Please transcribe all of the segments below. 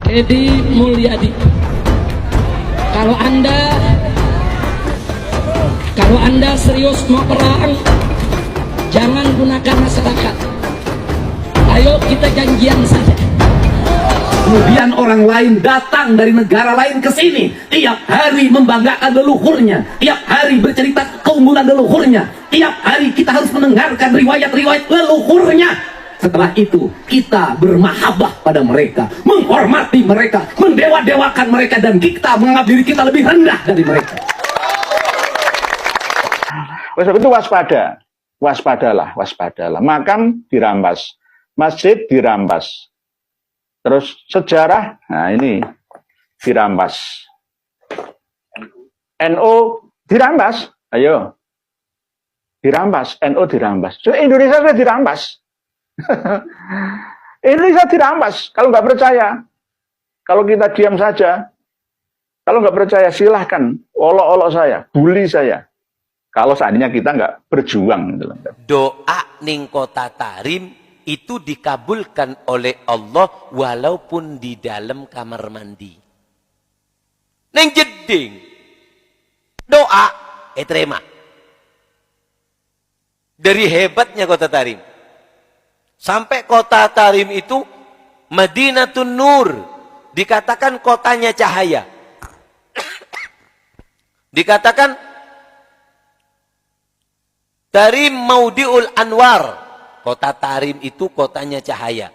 Edi Mulyadi, kalau anda serius mau perang, jangan gunakan masyarakat. Ayo kita janjian saja. Kemudian orang lain datang dari negara lain ke sini, tiap hari membanggakan leluhurnya, tiap hari bercerita keunggulan leluhurnya, tiap hari kita harus mendengarkan riwayat-riwayat leluhurnya. Setelah itu kita bermahabbah pada mereka, menghormati mereka, mendewa-dewakan mereka, dan kita menganggap diri kita lebih rendah dari mereka. Oleh sebab itu waspadalah. Makam dirampas, masjid dirampas, terus sejarah, nah ini dirampas, NU dirampas, ayo dirampas, NU dirampas, so, Indonesia sudah dirampas. Indonesia dirampas. Kalau nggak percaya, kalau kita diam saja, kalau nggak percaya silahkan olok-olok saya, bully saya. Kalau seandainya kita nggak berjuang. Doa ning kota Tarim itu dikabulkan oleh Allah walaupun di dalam kamar mandi. Neng jeding doa terima. Dari hebatnya kota Tarim. Sampai kota Tarim itu Madinatun Nur, dikatakan kotanya cahaya. Dikatakan Tarim Maudiul Anwar, kota Tarim itu kotanya cahaya.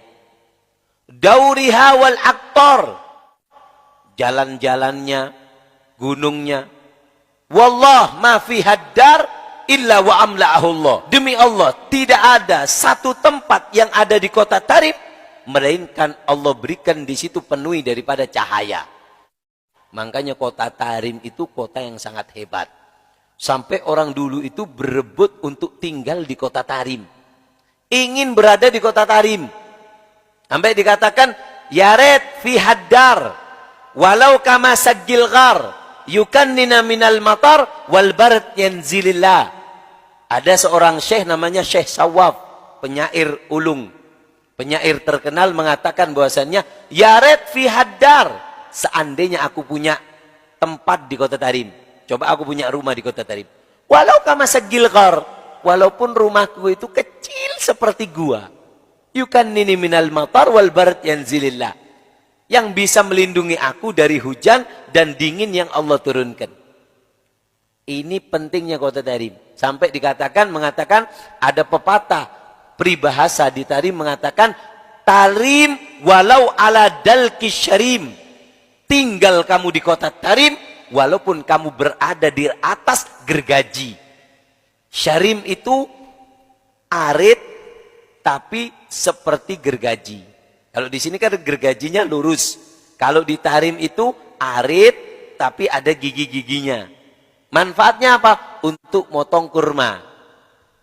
Dauriha wal Aktor, jalan-jalannya, gunungnya. Wallah ma fi haddar illa wa amla'ahullah. Demi Allah, tidak ada satu tempat yang ada di kota Tarim melainkan Allah berikan di situ penuhi daripada cahaya. Makanya kota Tarim itu kota yang sangat hebat. Sampai orang dulu itu berebut untuk tinggal di kota Tarim. Ingin berada di kota Tarim. Sampai dikatakan yaret fi haddar walau kama saggil ghar yukannina minal matar wal barat yanzilillah. Ada seorang syekh namanya Syekh Sawaf, penyair ulung, penyair terkenal, mengatakan bahwasannya yaret fi haddar, seandainya aku punya tempat di kota Tarim, coba aku punya rumah di kota Tarim, walau kama saggil ghar, walaupun rumahku itu kecil seperti gua, yukannini minal matar wal barat yanzilillah, yang bisa melindungi aku dari hujan dan dingin yang Allah turunkan. Ini pentingnya kota Tarim. Sampai mengatakan ada pepatah peribahasa di Tarim mengatakan Tarim walau ala dalki syarim. Tinggal kamu di kota Tarim walaupun kamu berada di atas gergaji. Syarim itu arit tapi seperti gergaji. Kalau di sini kan gergajinya lurus. Kalau di Tarim itu arit tapi ada gigi-giginya. Manfaatnya apa? Untuk motong kurma.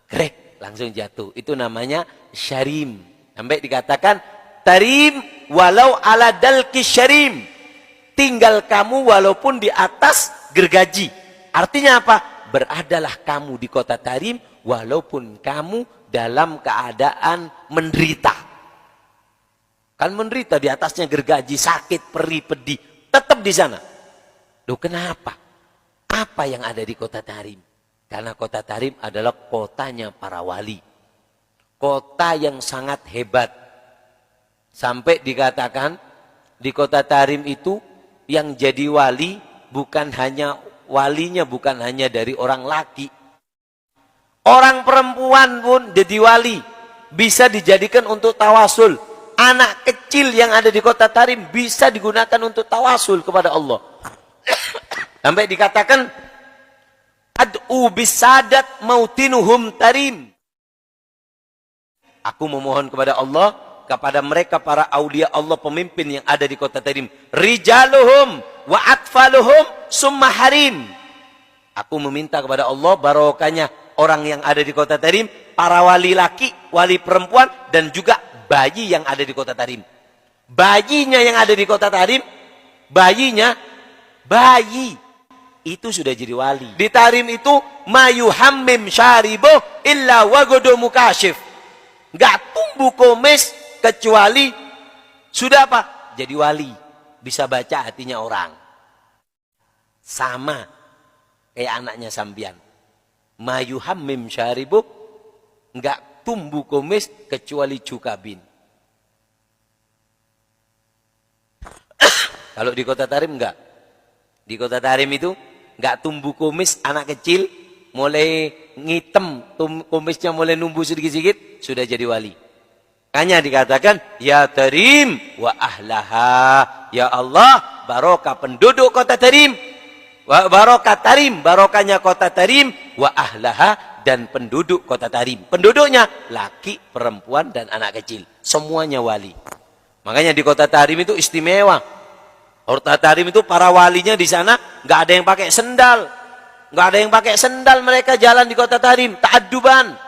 Grek, langsung jatuh. Itu namanya syarim. Sampai dikatakan Tarim walau ala dalki syarim. Tinggal kamu walaupun di atas gergaji. Artinya apa? Beradalah kamu di kota Tarim walaupun kamu dalam keadaan menderita. Kan menderita di atasnya gergaji, sakit, perih, pedih, tetap di sana. Loh kenapa? Apa yang ada di kota Tarim? Karena kota Tarim adalah kotanya para wali. Kota yang sangat hebat. Sampai dikatakan di kota Tarim itu yang jadi wali bukan hanya walinya bukan hanya dari orang laki. Orang perempuan pun jadi wali. Bisa dijadikan untuk tawasul. Anak kecil yang ada di kota Tarim bisa digunakan untuk tawasul kepada Allah. Sampai dikatakan ad'u bisadat mautinuhum Tarim. Aku memohon kepada Allah, kepada mereka para aulia Allah, pemimpin yang ada di kota Tarim, rijaluhum wa atfaluhum summa harim. Aku meminta kepada Allah barokahnya orang yang ada di kota Tarim, para wali laki, wali perempuan, dan juga bayi yang ada di kota Tarim. Bayinya yang ada di kota Tarim, bayi itu sudah jadi wali. Di Tarim itu mayuhammim syaribo illa wagodo mukashif. Gak tumbuh komes kecuali sudah apa? Jadi wali. bisa baca hatinya orang. Sama kayak anaknya sambian. Mayuhammim syaribuk, enggak tumbuh kumis kecuali cukabin. Kalau di Kota Tarim enggak. Di Kota Tarim itu enggak tumbuh kumis anak kecil, mulai ngitem, kumisnya mulai numbuh sedikit-sedikit, sudah jadi wali. Hanya dikatakan, ya Tarim wa ahlaha. Ya Allah, barokah penduduk Kota Tarim. Wa barokah Tarim, barokahnya Kota Tarim. Wa ahlaha, dan penduduk Kota Tarim. Penduduknya, laki, perempuan, dan anak kecil. Semuanya wali. Makanya di Kota Tarim itu istimewa. Kota Tarim itu para walinya di sana, nggak ada yang pakai sendal. Nggak ada yang pakai sendal, mereka jalan di Kota Tarim. Ta'adduban.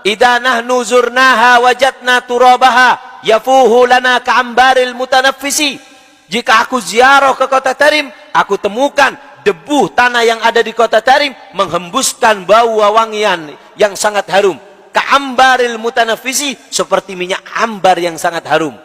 Idza nahnu zurnaha wajadna turabaha yafuhu lana ka'ambaril mutanaffisi. Jika aku ziarah ke Kota Tarim, aku temukan debu tanah yang ada di Kota Tarim menghembuskan bau wangian yang sangat harum. Ka'ambaril mutanaffisi, seperti minyak ambar yang sangat harum.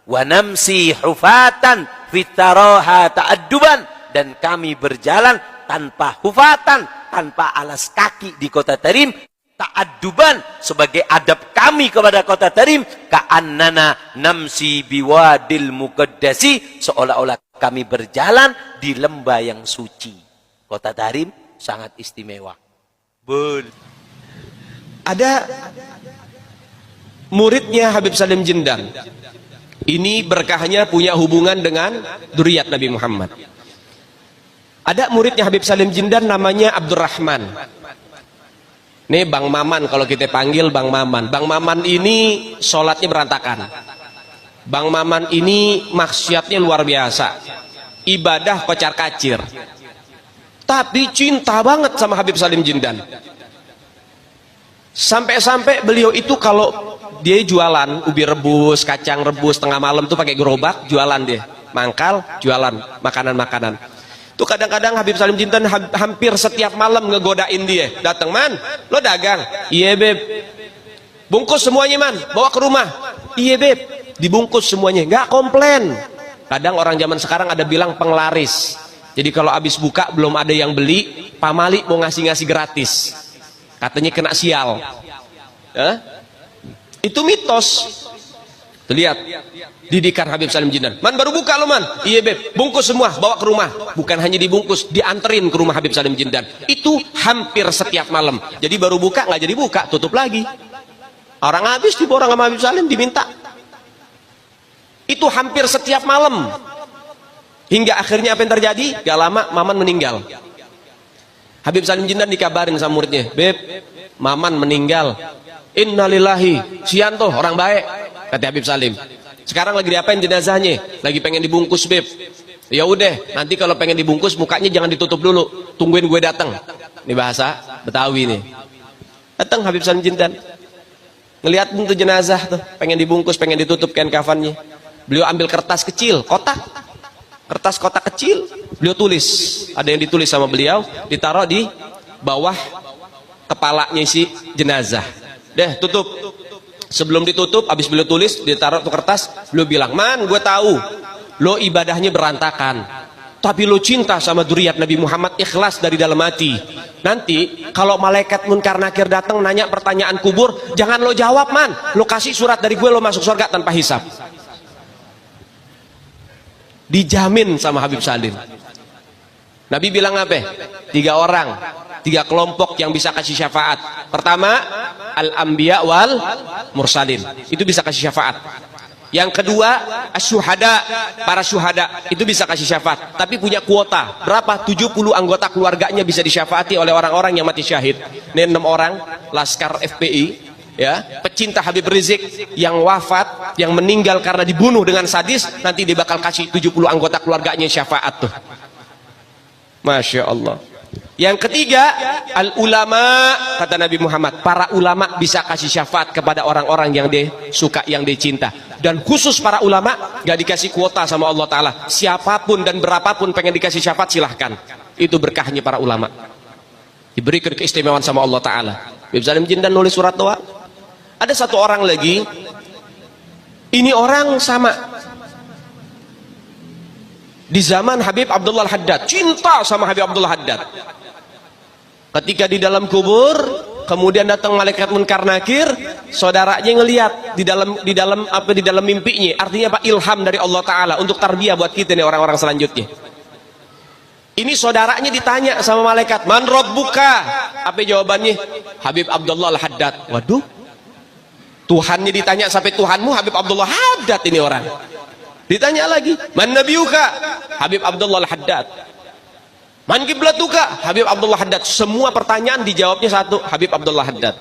Wa namsi hufatan fitaraha ta'adduban, dan kami berjalan tanpa hufatan, tanpa alas kaki di Kota Tarim. Ta'adduban, sebagai adab kami kepada Kota Tarim, ka'annana namsi biwadil muqaddasi, seolah-olah kami berjalan di lembah yang suci. Kota Tarim sangat istimewa. Ada muridnya Habib Salim Jindan. Ini berkahnya punya hubungan dengan dzurriyyat Nabi Muhammad. Ada muridnya Habib Salim Jindan namanya Abdurrahman. Nih Bang Maman, kalau kita panggil Bang Maman. Bang Maman ini sholatnya berantakan. Bang Maman ini maksiatnya luar biasa. Ibadah kocar kacir. Tapi cinta banget sama Habib Salim Jindan. Sampai-sampai beliau itu kalau dia jualan ubi rebus, kacang rebus tengah malam tuh pakai gerobak, jualan dia. Mangkal, jualan makanan-makanan. Tuh kadang-kadang Habib Salim Jindan hampir setiap malam ngegodain dia. Datang, man, lo dagang? Iya beb. Bungkus semuanya man, bawa ke rumah. Iya beb, dibungkus semuanya. Nggak komplain. Kadang orang zaman sekarang ada bilang penglaris. Jadi kalau habis buka belum ada yang beli, pamali mau ngasih-ngasih gratis. Katanya kena sial. Itu mitos. Tuh, lihat didikan Habib Salim Jindan. Man baru buka lo man. Iya beb, bungkus semua, bawa ke rumah. Bukan hanya dibungkus, dianterin ke rumah Habib Salim Jindan. Itu hampir setiap malam. Jadi baru buka nggak jadi buka, tutup lagi. Orang habis tiba orang sama Habib Salim diminta. Itu hampir setiap malam. Hingga akhirnya apa yang terjadi? Gak lama Maman meninggal. Habib Salim Jindan dikabarin sama muridnya, beb, Maman meninggal. Innalillahi, sian tuh orang baik, kata Habib Salim. Sekarang lagi diapain jenazahnya? Lagi pengen dibungkus beb. Ya udah, nanti kalau pengen dibungkus mukanya jangan ditutup dulu, tungguin gue datang. Ini bahasa Betawi nih. Datang Habib Salim Jindan, ngeliat tuh jenazah tuh, pengen dibungkus, pengen ditutup kain kafannya. Beliau ambil kertas kecil, kotak, kertas kotak kecil, beliau tulis. Ada yang ditulis sama beliau, ditaruh di bawah kepalanya si jenazah. Deh, tutup. Sebelum ditutup, habis beliau tulis, ditaruh tuh kertas, beliau bilang, man, gue tahu lo ibadahnya berantakan, tapi lo cinta sama dzurriyyat Nabi Muhammad, ikhlas dari dalam hati. Nanti kalau malaikat munkar nakir datang nanya pertanyaan kubur, jangan lo jawab man, lo kasih surat dari gue, lo masuk surga tanpa hisab. Dijamin sama Habib Salim. Nabi bilang apa? 3 orang, 3 kelompok yang bisa kasih syafaat. Pertama, al-anbiya wal mursalin, itu bisa kasih syafaat. Yang kedua, asyuhada, para syuhada, itu bisa kasih syafaat, tapi punya kuota. Berapa? 70 anggota keluarganya bisa disyafaati oleh orang-orang yang mati syahid. Ini 6 orang, laskar FPI, ya, pecinta Habib Rizik yang wafat, yang meninggal karena dibunuh dengan sadis, nanti dia bakal kasih 70 anggota keluarganya syafaat tuh. Masya Allah. Yang ketiga, al-ulama, kata Nabi Muhammad, para ulama bisa kasih syafaat kepada orang-orang yang dia suka, yang dia cinta. Dan khusus para ulama gak dikasih kuota sama Allah Ta'ala. Siapapun dan berapapun pengen dikasih syafaat silahkan. Itu berkahnya para ulama, diberikan keistimewaan sama Allah Ta'ala. Habib Salim Jindan nulis surat doa. Ada satu orang lagi, ini orang sama di zaman Habib Abdullah Al-Haddad, cinta sama Habib Abdullah Haddad. Ketika di dalam kubur, kemudian datang malaikat Munkar Nakir, saudaranya ngelihat di dalam mimpinya. Artinya apa? Ilham dari Allah Taala untuk tarbiyah buat kita nih orang-orang selanjutnya. Ini saudaranya ditanya sama malaikat, "Man rabbuka?" Apa jawabannya? Habib Abdullah Al-Haddad. Waduh. Tuhannya ditanya sampai Tuhanmu Habib Abdullah Haddad ini orang. Ditanya lagi, "Man nabiyuka?" Habib Abdullah Al-Haddad. "Man kiblatuka?" Habib Abdullah Haddad. Semua pertanyaan dijawabnya satu, Habib Abdullah Haddad.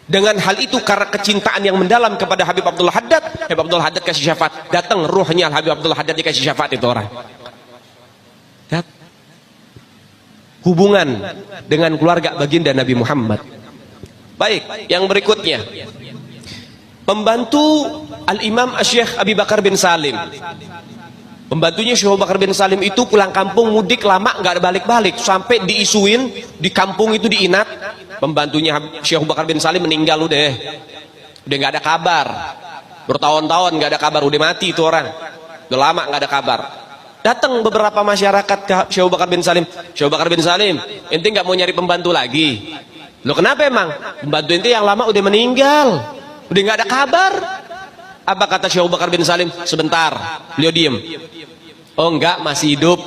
Dengan hal itu, karena kecintaan yang mendalam kepada Habib Abdullah Haddad, Habib Abdullah Haddad kasih syafaat. Datang ruhnya Habib Abdullah Haddad dikasih syafaat itu orang. Hubungan dengan keluarga baginda Nabi Muhammad. Baik, yang berikutnya, pembantu Al-Imam Syekh Abi Bakar bin Salim. Pembantunya Syekh Abu Bakar bin Salim itu pulang kampung mudik lama nggak balik-balik, sampai diisuin di kampung itu diinat, pembantunya Syekh Abu Bakar bin Salim meninggal udah nggak ada kabar, bertahun-tahun nggak ada kabar, udah mati itu orang, udah lama nggak ada kabar. Datang beberapa masyarakat ke Syekh Abu Bakar bin Salim, "Syekh Abu Bakar bin Salim, ente nggak mau nyari pembantu lagi?" "Loh kenapa emang?" "Pembantu ente yang lama udah meninggal, udah nggak ada kabar." Apa kata Syekh Abu Bakar bin Salim? "Sebentar." Beliau diem. "Oh enggak, masih hidup."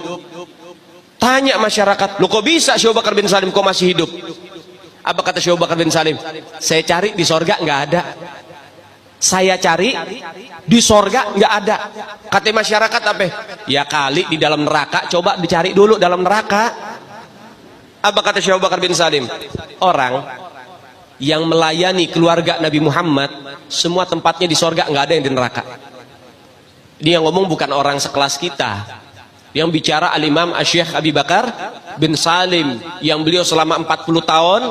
Tanya masyarakat, "Loh kok bisa Syekh Abu Bakar bin Salim kok masih hidup?" Apa kata Syekh Abu Bakar bin Salim? "Saya cari di sorga nggak ada. Saya cari di sorga nggak ada." Kata masyarakat apa? "Ya kali di dalam neraka, coba dicari dulu dalam neraka." Apa kata Syekh Abu Bakar bin Salim? Orang yang melayani keluarga Nabi Muhammad, semua tempatnya di sorga, nggak ada yang di neraka. Dia ngomong bukan orang sekelas kita. Yang bicara Al-Imam Syekh Abi Bakar bin Salim, yang beliau selama 40 tahun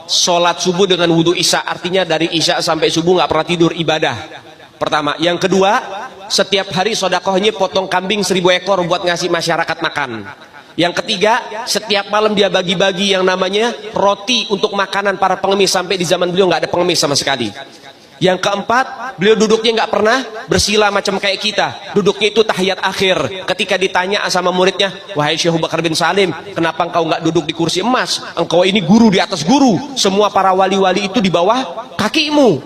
sholat subuh dengan wudhu isya, artinya dari isya sampai subuh nggak pernah tidur, ibadah. Pertama. Yang kedua, setiap hari sodakohnya potong kambing 1000 ekor buat ngasih masyarakat makan. Yang ketiga, setiap malam dia bagi-bagi yang namanya roti untuk makanan para pengemis, sampai di zaman beliau nggak ada pengemis sama sekali. Yang keempat, beliau duduknya nggak pernah bersila macam kayak kita. Duduknya itu tahiyat akhir. Ketika ditanya sama muridnya, "Wahai Syekh Abu Bakar bin Salim, kenapa engkau nggak duduk di kursi emas? Engkau ini guru di atas guru. Semua para wali-wali itu di bawah kakimu.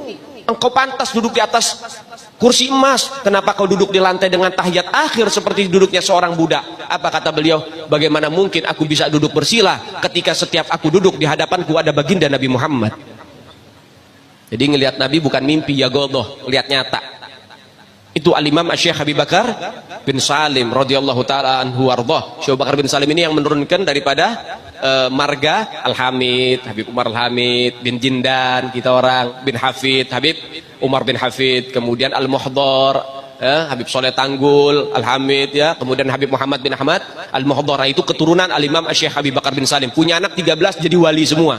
Engkau pantas duduk di atas kursi emas. Kenapa kau duduk di lantai dengan tahiyat akhir seperti duduknya seorang budak?" Apa kata beliau? "Bagaimana mungkin aku bisa duduk bersila ketika setiap aku duduk di hadapanku ada baginda Nabi Muhammad." Jadi ngelihat Nabi bukan mimpi, ya godoh, lihat nyata. Itu Al-Imam Syekh Abi Bakar bin Salim radhiyallahu taala anhu warḍah. Syekh Abu Bakar bin Salim ini yang menurunkan daripada marga Al-Hamid, Habib Umar Al-Hamid bin Jindan, kita orang bin Hafid, Habib Umar bin Hafid, kemudian Al-Muhdhar, Habib Soleh Tanggul Al-Hamid, ya, kemudian Habib Muhammad bin Ahmad Al-Muhdhar. Itu keturunan Al-Imam Syekh Abi Bakar bin Salim. Punya anak 13 jadi wali semua.